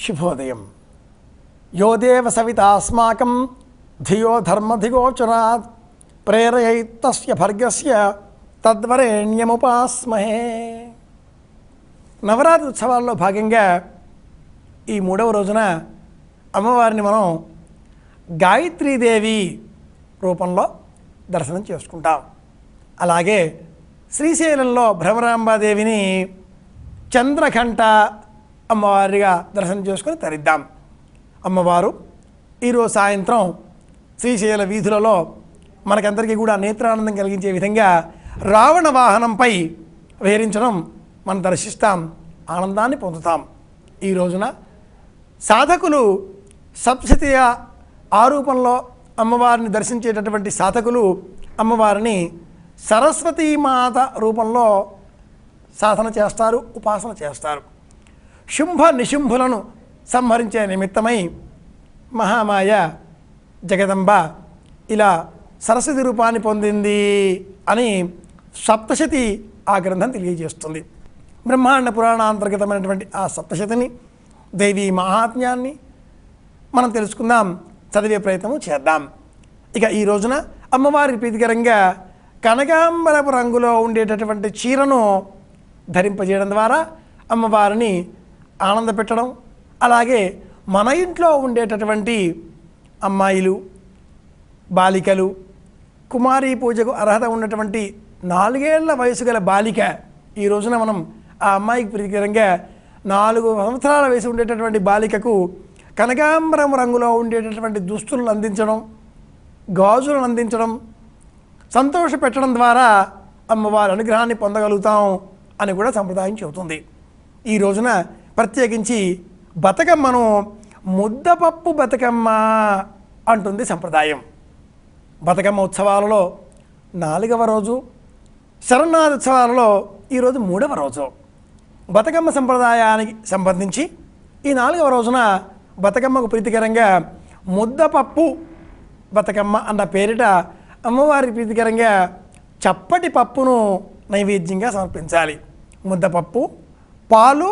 శుభోదయం. యో దేవ సవితాస్మాకం ధియో ధర్మధిగోచరాత్ ప్రేరయైత్తస్య భర్గస్య తద్వరేణ్యముపాస్మహే. నవరాత్రి ఉత్సవాల్లో భాగంగా ఈ 3వ రోజున అమ్మవారిని మనం గాయత్రీదేవి రూపంలో దర్శనం చేసుకుంటాం. అలాగే శ్రీశైలంలో భ్రమరాంబాదేవిని చంద్రఘంట అమ్మవారిగా దర్శనం చేసుకొని తరిద్దాం. అమ్మవారు ఈరోజు సాయంత్రం శ్రీశైల వీధులలో మనకందరికీ కూడా నేత్రానందం కలిగించే విధంగా రావణ వాహనంపై విహరించడం మనం దర్శిస్తాం, ఆనందాన్ని పొందుతాం. ఈ రోజున సాధకులు సప్తశతీయ ఆరూపంలో అమ్మవారిని దర్శించేటటువంటి సాధకులు అమ్మవారిని సరస్వతీమాత రూపంలో సాధన చేస్తారు, ఉపాసన చేస్తారు. శుంభ నిశుంభులను సంహరించే నిమిత్తమై మహామాయ జగదంబ ఇలా సరస్వతి రూపాన్ని పొందింది అని సప్తశతి ఆ గ్రంథం తెలియజేస్తుంది. బ్రహ్మాండ పురాణాంతర్గతమైనటువంటి ఆ సప్తశతిని, దేవీ మహాత్మ్యాన్ని మనం తెలుసుకుందాం, చదివే ప్రయత్నం చేద్దాం. ఇక ఈ రోజున అమ్మవారికి ప్రీతికరంగా కనకాంబరపు రంగులో ఉండేటటువంటి చీరను ధరింపజేయడం ద్వారా అమ్మవారిని ఆనంద పెట్టడం, అలాగే మన ఇంట్లో ఉండేటటువంటి అమ్మాయిలు, బాలికలు, కుమారీ పూజకు అర్హత ఉన్నటువంటి 4 ఏళ్ల వయసు గల బాలిక, ఈ రోజున మనం ఆ అమ్మాయికి ప్రీతికరంగా 4 సంవత్సరాల వయసు ఉండేటటువంటి బాలికకు కనకాంబరం రంగులో ఉండేటటువంటి దుస్తులను అందించడం, గాజులను అందించడం, సంతోష పెట్టడం ద్వారా అమ్మవారి అనుగ్రహాన్ని పొందగలుగుతాం అని కూడా సంప్రదాయం చెబుతుంది. ఈ రోజున ప్రత్యేకించి బతుకమ్మను ముద్దపప్పు బతుకమ్మ అంటుంది సంప్రదాయం. బతుకమ్మ ఉత్సవాలలో 4వ రోజు, శరన్నాథ ఉత్సవాలలో ఈరోజు 3వ రోజు. బతుకమ్మ సంప్రదాయానికి సంబంధించి ఈ 4వ రోజున బతుకమ్మకు ప్రీతికరంగా ముద్దపప్పు బతుకమ్మ అన్న పేరిట అమ్మవారికి ప్రీతికరంగా చప్పటి పప్పును నైవేద్యంగా సమర్పించాలి. ముద్దపప్పు, పాలు,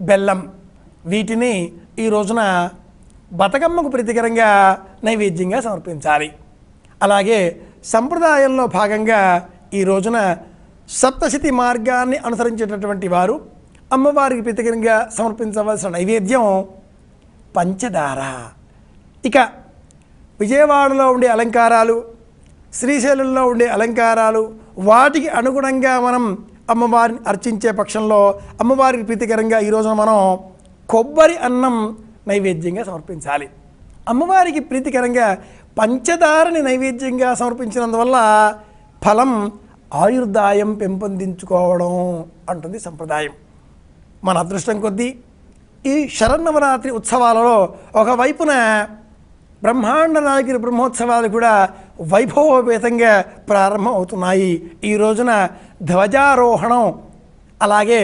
బెల్లం వీటిని ఈ రోజున బతుకమ్మకు ప్రీతికరంగా నైవేద్యంగా సమర్పించాలి. అలాగే సంప్రదాయంలో భాగంగా ఈ రోజున సప్తశతి మార్గాన్ని అనుసరించేటటువంటి వారు అమ్మవారికి ప్రీతికరంగా సమర్పించవలసిన నైవేద్యం పంచదార. ఇక విజయవాడలో ఉండే అలంకారాలు, శ్రీశైలంలో ఉండే అలంకారాలు, వాటికి అనుగుణంగా మనం అమ్మవారిని అర్చించే పక్షంలో అమ్మవారికి ప్రీతికరంగా ఈ రోజున మనం కొబ్బరి అన్నం నైవేద్యంగా సమర్పించాలి. అమ్మవారికి ప్రీతికరంగా పంచదారని నైవేద్యంగా సమర్పించినందువల్ల ఫలం ఆయుర్దాయం పెంపొందించుకోవడం అంటుంది సంప్రదాయం. మన అదృష్టం కొద్దీ ఈ శరన్నవరాత్రి ఉత్సవాలలో ఒకవైపున బ్రహ్మాండ నాయకుని బ్రహ్మోత్సవాలు కూడా వైభవోపేతంగా ప్రారంభం అవుతున్నాయి. ఈ రోజున ధ్వజారోహణం, అలాగే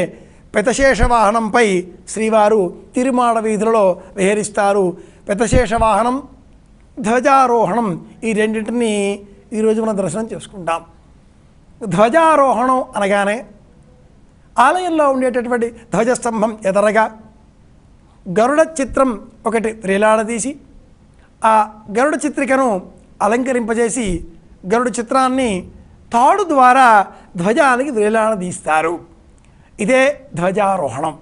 పెతశేష వాహనంపై శ్రీవారు తిరుమాడ వీధులలో విహరిస్తారు. పెతశేష వాహనం, ధ్వజారోహణం ఈ రెండింటిని ఈరోజు మనం దర్శనం చేసుకుంటాం. ధ్వజారోహణం అనగానే ఆలయంలో ఉండేటటువంటి ధ్వజస్తంభం ఎదరగా గరుడ చిత్రం ఒకటి వేలాడదీసి ఆ గరుడ చిత్రికను అలంకరింపజేసి గరుడ చిత్రాన్ని తాడు ద్వారా ధ్వజానికి వేలాడదీస్తారు. ఇదే ధ్వజారోహణం.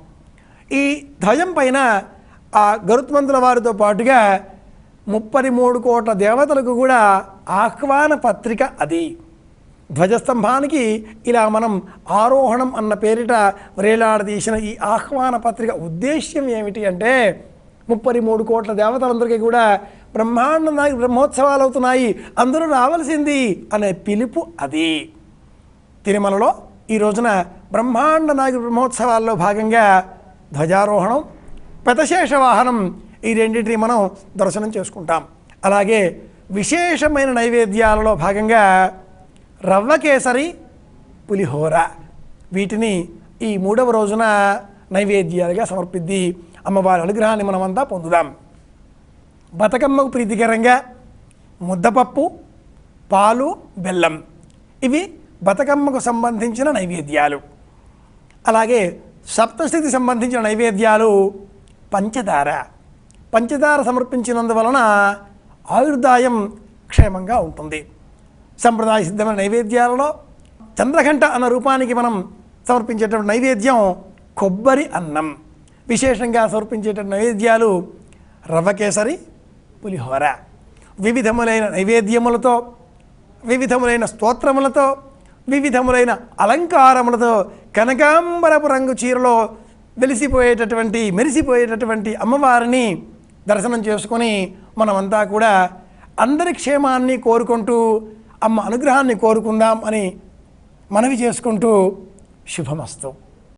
ఈ ధ్వజం పైన ఆ గరుత్మంతుల వారితో పాటుగా 33 కోట్ల దేవతలకు కూడా ఆహ్వాన పత్రిక అది. ధ్వజస్తంభానికి ఇలా మనం ఆరోహణం అన్న పేరిట వేలాడదీసిన ఈ ఆహ్వాన పత్రిక ఉద్దేశ్యం ఏమిటి అంటే 33 కోట్ల దేవతలందరికీ కూడా బ్రహ్మాండ నాయకు బ్రహ్మోత్సవాలు అవుతున్నాయి, అందరూ రావాల్సింది అనే పిలుపు అది. తిరుమలలో ఈ రోజున బ్రహ్మాండ నాయకు బ్రహ్మోత్సవాల్లో భాగంగా ధ్వజారోహణం, పెతశేష వాహనం ఈ రెండింటిని మనం దర్శనం చేసుకుంటాం. అలాగే విశేషమైన నైవేద్యాలలో భాగంగా రవ్వ కేసరి, పులిహోర వీటిని ఈ 3వ రోజున నైవేద్యాలుగా సమర్పిద్ది. అమ్మవారి అనుగ్రహాన్ని మనమంతా పొందుదాం. బతుకమ్మకు ప్రీతికరంగా ముద్దపప్పు, పాలు, బెల్లం ఇవి బతుకమ్మకు సంబంధించిన నైవేద్యాలు. అలాగే సప్తశతికి సంబంధించిన నైవేద్యాలు పంచదార సమర్పించినందువలన ఆయుర్దాయం క్షేమంగా ఉంటుంది. సంప్రదాయ సిద్ధమైన నైవేద్యాలలో చంద్రఘంట అన్న రూపానికి మనం సమర్పించేటువంటి నైవేద్యం కొబ్బరి అన్నం. విశేషంగా సమర్పించేటువంటి నైవేద్యాలు రవ్వ కేసరి, పులిహోర. వివిధములైన నైవేద్యములతో, వివిధములైన స్తోత్రములతో, వివిధములైన అలంకారములతో కనకాంబరపు రంగు చీరలో మెరిసిపోయేటటువంటి అమ్మవారిని దర్శనం చేసుకొని మనమంతా కూడా అందరి క్షేమాన్ని కోరుకుంటూ అమ్మ అనుగ్రహాన్ని కోరుకుందాం అని మనవి చేసుకుంటూ శుభమస్తు.